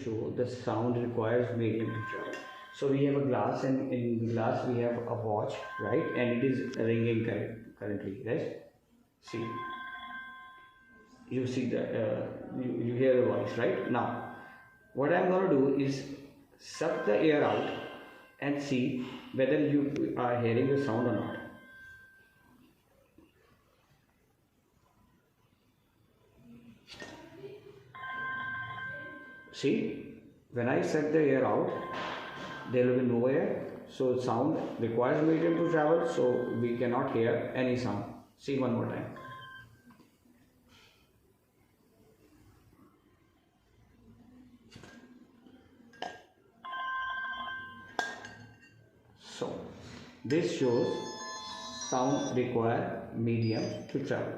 show the sound requires medium to travel. So we have a glass, and in the glass we have a watch, right? And it is ringing currently, right? See, you see the you hear the voice, right? Now, what I'm going to do is suck the air out and see whether you are hearing the sound or not. See, when I suck the air out, there will be no air, so sound requires medium to travel, so we cannot hear any sound. See one more time. So this shows sound require medium to travel.